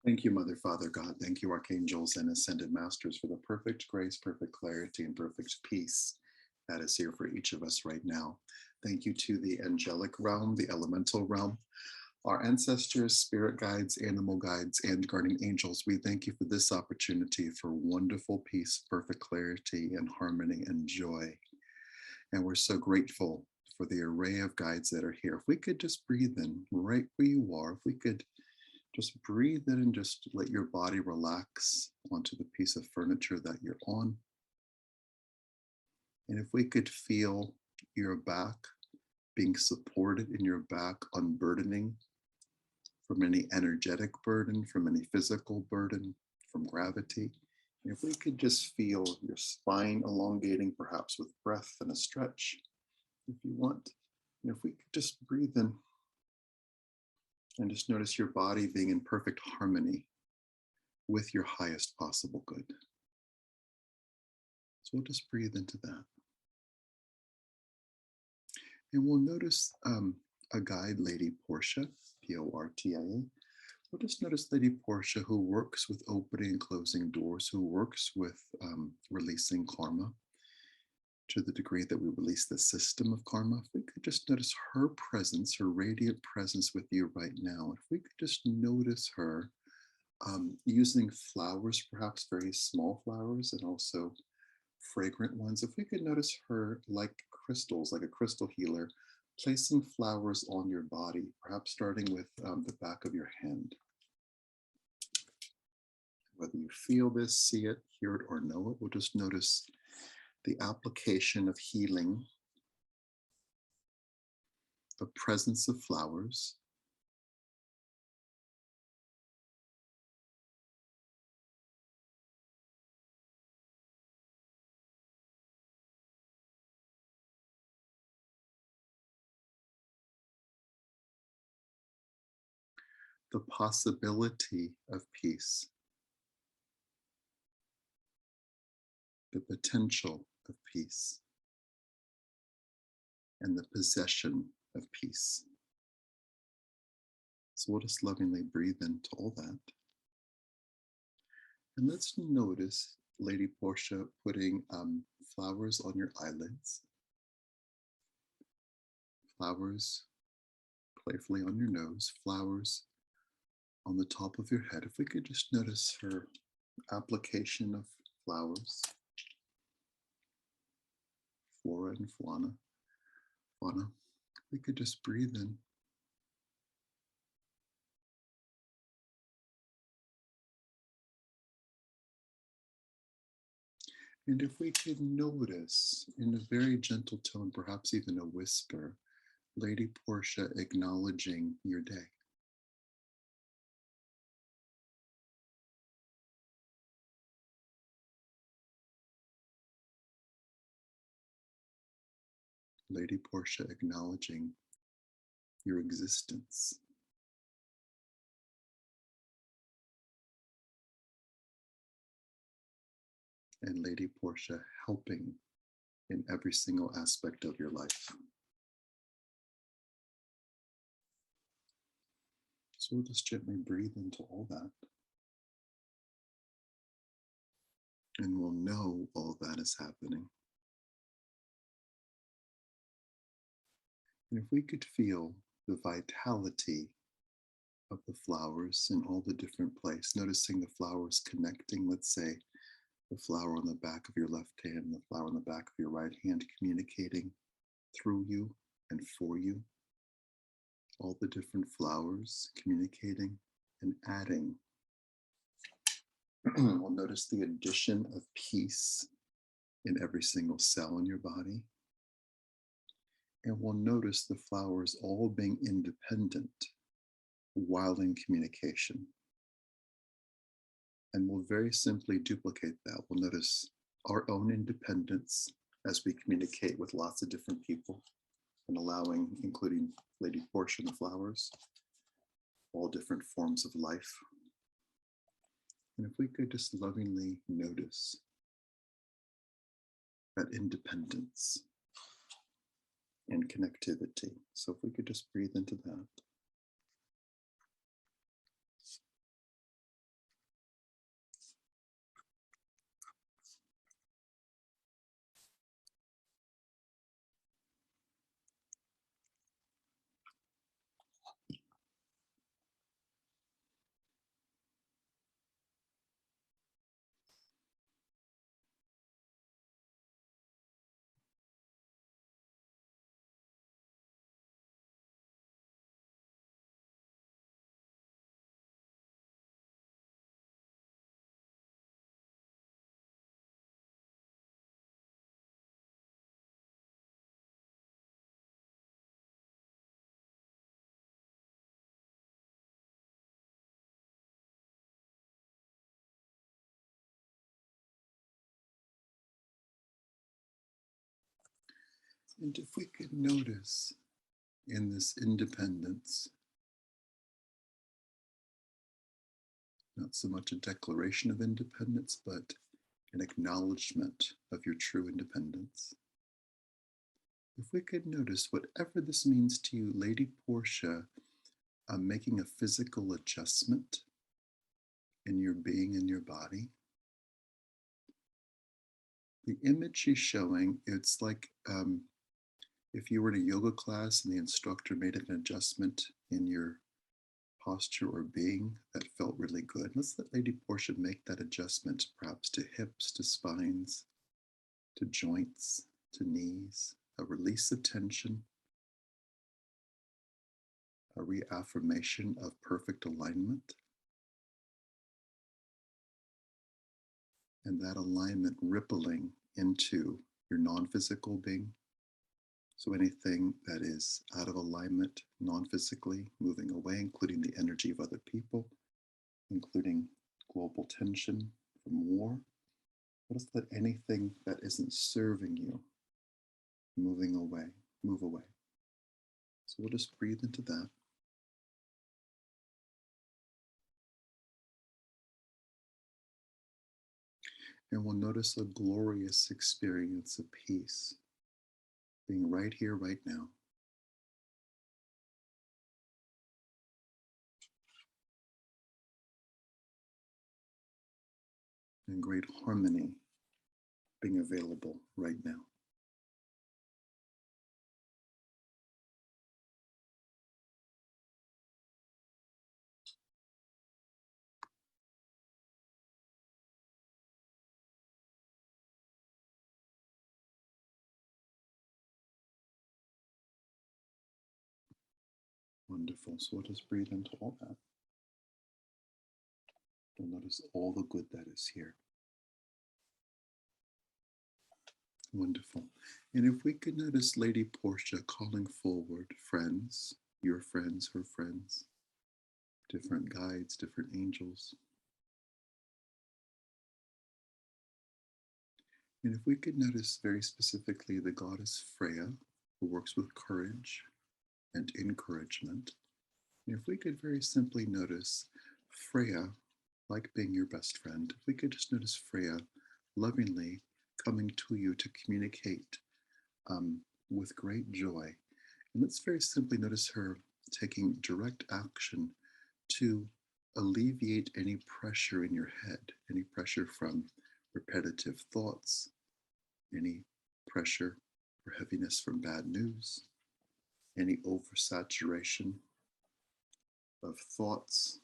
Thank you, Mother, Father, God. Thank you, archangels and ascended masters, for the perfect grace, perfect clarity, and perfect peace that is here for each of us right now. Thank you to the angelic realm, the elemental realm, our ancestors, spirit guides, animal guides, and guardian angels. We thank you for this opportunity for wonderful peace, perfect clarity, and harmony and joy. And we're so grateful for the array of guides that are here. If we could just breathe in right where you are, if we could just breathe in and just let your body relax onto the piece of furniture that you're on. And if we could feel your back being supported in your back, unburdening from any energetic burden, from any physical burden, from gravity. And if we could just feel your spine elongating, perhaps with breath and a stretch, if you want. And if we could just breathe in and just notice your body being in perfect harmony with your highest possible good. So we'll just breathe into that. And we'll notice a guide, Lady Portia, Portia. We'll just notice Lady Portia, who works with opening and closing doors, who works with releasing karma to the degree that we release the system of karma. If we could just notice her presence, her radiant presence with you right now. If we could just notice her using flowers, perhaps very small flowers and also fragrant ones. If we could notice her like crystals, like a crystal healer, placing flowers on your body, perhaps starting with the back of your hand. Whether you feel this, see it, hear it, or know it, we'll just notice the application of healing, the presence of flowers, the possibility of peace, the potential of peace, and the possession of peace. So we'll just lovingly breathe into all that. And let's notice Lady Portia putting flowers on your eyelids, flowers playfully on your nose, flowers on the top of your head. If we could just notice her application of flowers, flora and fauna. We could just breathe in. And if we could notice in a very gentle tone, perhaps even a whisper, Lady Portia acknowledging your day. Lady Portia acknowledging your existence. And Lady Portia helping in every single aspect of your life. So we'll just gently breathe into all that. And we'll know all that is happening. And if we could feel the vitality of the flowers in all the different places, noticing the flowers connecting, let's say, the flower on the back of your left hand, the flower on the back of your right hand, communicating through you and for you. All the different flowers communicating and adding. We'll notice the addition of peace in every single cell in your body. And we'll notice the flowers all being independent while in communication. And we'll very simply duplicate that. We'll notice our own independence as we communicate with lots of different people and allowing, including Lady Portia and the flowers, all different forms of life. And if we could just lovingly notice that independence and connectivity. So if we could just breathe into that. And if we could notice in this independence, not so much a declaration of independence, but an acknowledgement of your true independence. If we could notice whatever this means to you, Lady Portia, making a physical adjustment in your being and your body. The image she's showing, it's like if you were in a yoga class and the instructor made an adjustment in your posture or being that felt really good. Let's let Lady Portia make that adjustment, perhaps to hips, to spines, to joints, to knees, a release of tension, a reaffirmation of perfect alignment. And that alignment rippling into your non-physical being. So anything that is out of alignment non-physically, moving away, including the energy of other people, including global tension from war. Let us let anything that isn't serving you moving away, move away. So we'll just breathe into that. And we'll notice a glorious experience of peace, being right here, right now. And great harmony being available right now. Wonderful. So we'll just breathe into all that. And notice all the good that is here. Wonderful. And if we could notice Lady Portia calling forward friends, your friends, her friends, different guides, different angels. And if we could notice very specifically the goddess Freya, who works with courage and encouragement. And if we could very simply notice Freya, like being your best friend, if we could just notice Freya lovingly coming to you to communicate with great joy. And let's very simply notice her taking direct action to alleviate any pressure in your head, any pressure from repetitive thoughts, any pressure or heaviness from bad news, any oversaturation of thoughts,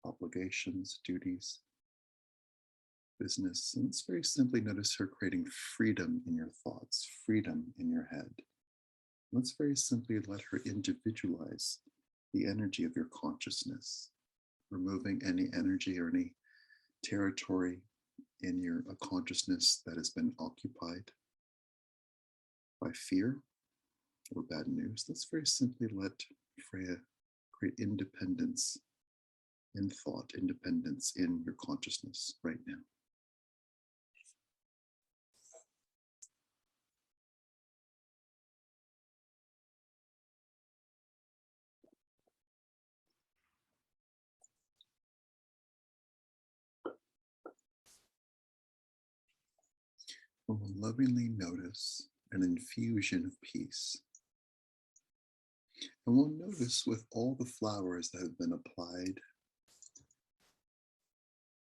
obligations, duties, business. And let's very simply notice her creating freedom in your thoughts, freedom in your head. Let's very simply let her individualize the energy of your consciousness, removing any energy or any territory in your consciousness that has been occupied by fear or bad news. Let's very simply let Freya create independence in thought, independence in your consciousness right now. And we'll lovingly notice an infusion of peace. And we'll notice with all the flowers that have been applied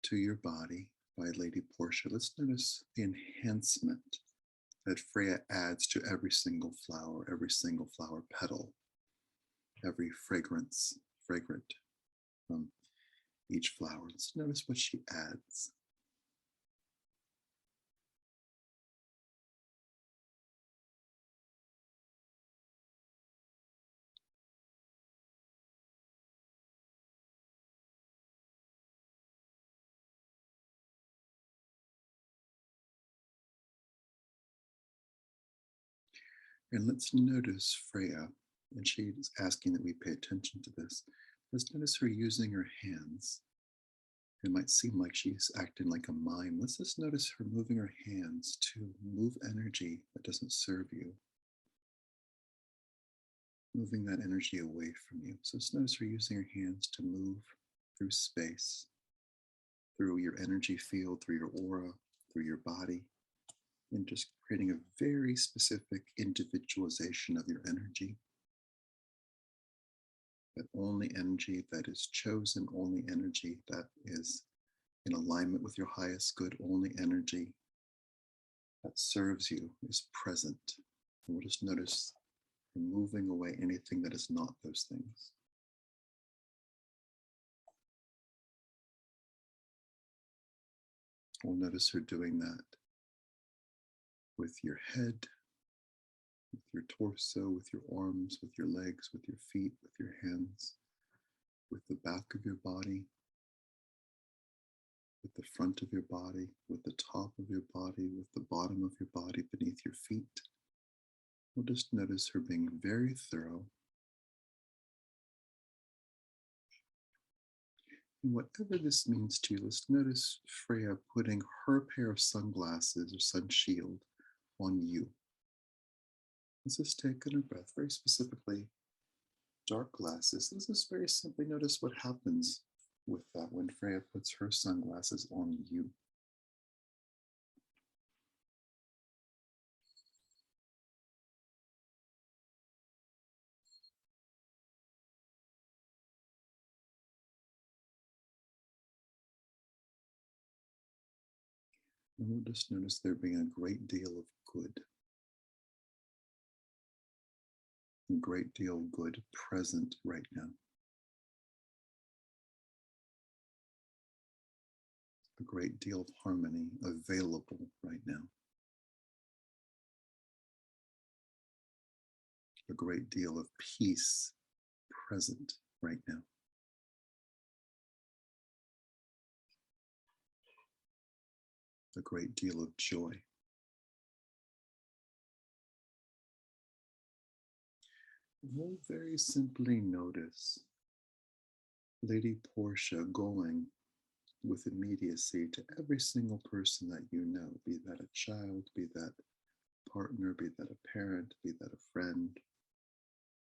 to your body by Lady Portia, let's notice the enhancement that Freya adds to every single flower petal, every fragrant from each flower. Let's notice what she adds. And let's notice Freya, and she is asking that we pay attention to this. Let's notice her using her hands It might seem like she's acting like a mime. Let's just notice her moving her hands to move energy that doesn't serve you, moving that energy away from you. So just notice her using her hands to move through space, through your energy field, through your aura, through your body, and just creating a very specific individualization of your energy. That only energy that is chosen, only energy that is in alignment with your highest good, only energy that serves you is present. And we'll just notice removing away anything that is not those things. We'll notice her doing that with your head, with your torso, with your arms, with your legs, with your feet, with your hands, with the back of your body, with the front of your body, with the top of your body, with the bottom of your body beneath your feet. We'll just notice her being very thorough. And whatever this means to you, let's notice Freya putting her pair of sunglasses or sun shield on you. Let's just take in a breath, very specifically, dark glasses. Let's just very simply notice what happens with that when Freya puts her sunglasses on you. And we'll just notice there being a great deal of good, a great deal of good present right now. A great deal of harmony available right now. A great deal of peace present right now. A great deal of joy. We'll very simply notice Lady Portia going with immediacy to every single person that you know, be that a child, be that a partner, be that a parent, be that a friend,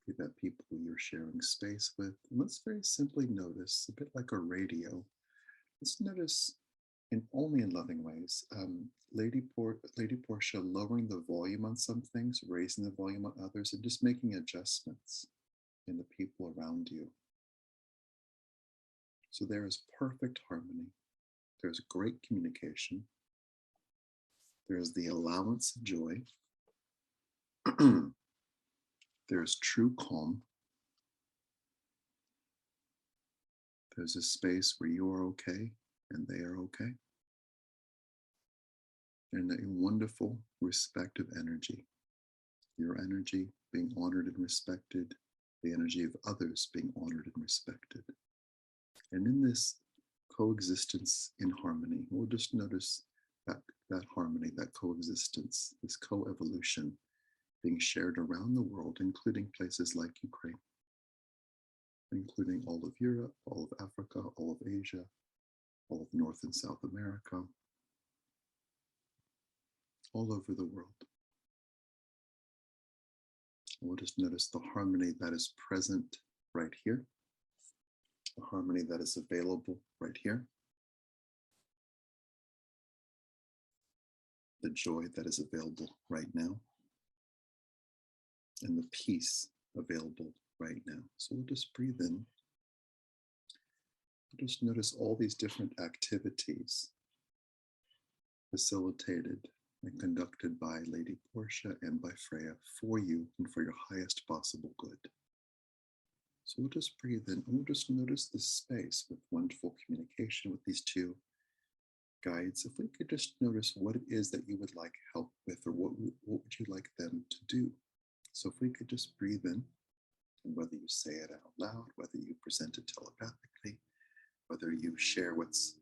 be that people you're sharing space with. And let's very simply notice, a bit like a radio, let's notice only in loving ways, Lady Portia lowering the volume on some things, raising the volume on others, and just making adjustments in the people around you. So there is perfect harmony. There's great communication. There's the allowance of joy. There's true calm. There's a space where you are okay and they are okay. And a wonderful respect of energy. Your energy being honored and respected, the energy of others being honored and respected. And in this coexistence in harmony, we'll just notice that harmony, that coexistence, this co-evolution being shared around the world, including places like Ukraine, including all of Europe, all of Africa, all of Asia, all of North and South America, all over the world. We'll just notice the harmony that is present right here, the harmony that is available right here, the joy that is available right now, and the peace available right now. So we'll just breathe in. We'll just notice all these different activities facilitated and conducted by Lady Portia and by Freya for you and for your highest possible good. So we'll just breathe in and we'll just notice this space with wonderful communication with these two guides. If we could just notice what it is that you would like help with, or what would you like them to do? So if we could just breathe in, and whether you say it out loud, whether you present it telepathically, whether you share what's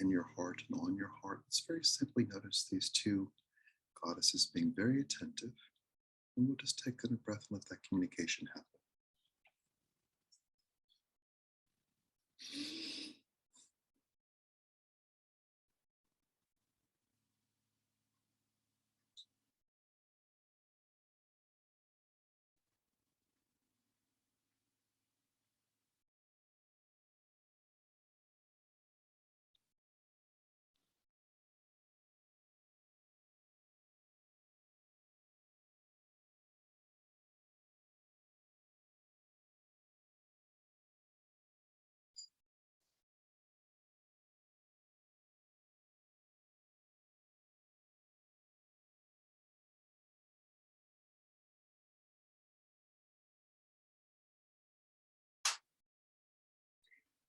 in your heart and on your heart, let's very simply notice these two goddesses being very attentive. And we'll just take in a breath and let that communication happen.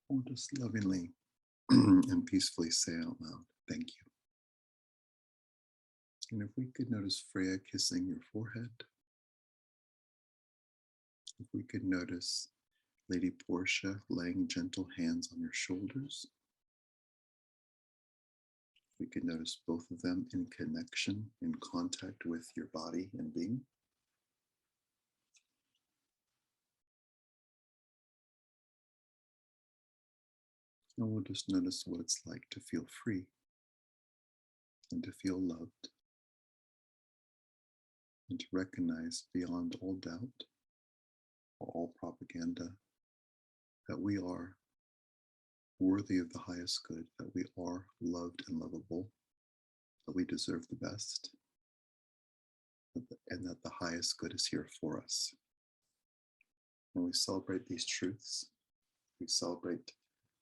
We'll just lovingly and peacefully say out loud, thank you. And if we could notice Freya kissing your forehead, if we could notice Lady Portia laying gentle hands on your shoulders, we could notice both of them in connection, in contact with your body and being. And we'll just notice what it's like to feel free and to feel loved and to recognize beyond all doubt or all propaganda that we are worthy of the highest good, that we are loved and lovable, that we deserve the best, and that the highest good is here for us. When we celebrate these truths, we celebrate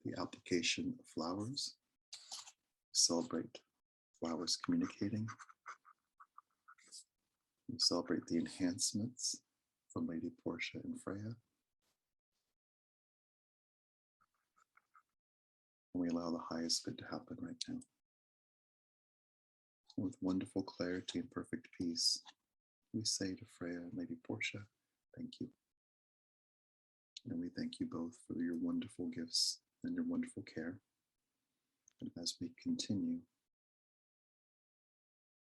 the application of flowers, we celebrate flowers communicating, we celebrate the enhancements from Lady Portia and Freya, and we allow the highest good to happen right now. And with wonderful clarity and perfect peace, we say to Freya and Lady Portia, thank you. And we thank you both for your wonderful gifts and your wonderful care. And as we continue,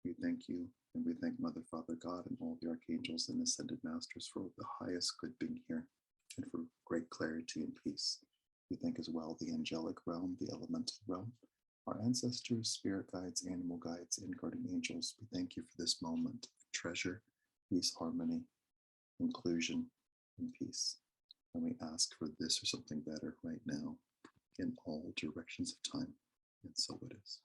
we thank you and we thank Mother, Father, God, and all the archangels and ascended masters for the highest good being here and for great clarity and peace. We thank as well the angelic realm, the elemental realm, our ancestors, spirit guides, animal guides, and guardian angels. We thank you for this moment of treasure, peace, harmony, inclusion, and peace. And we ask for this or something better right now in all directions of time. And so it is.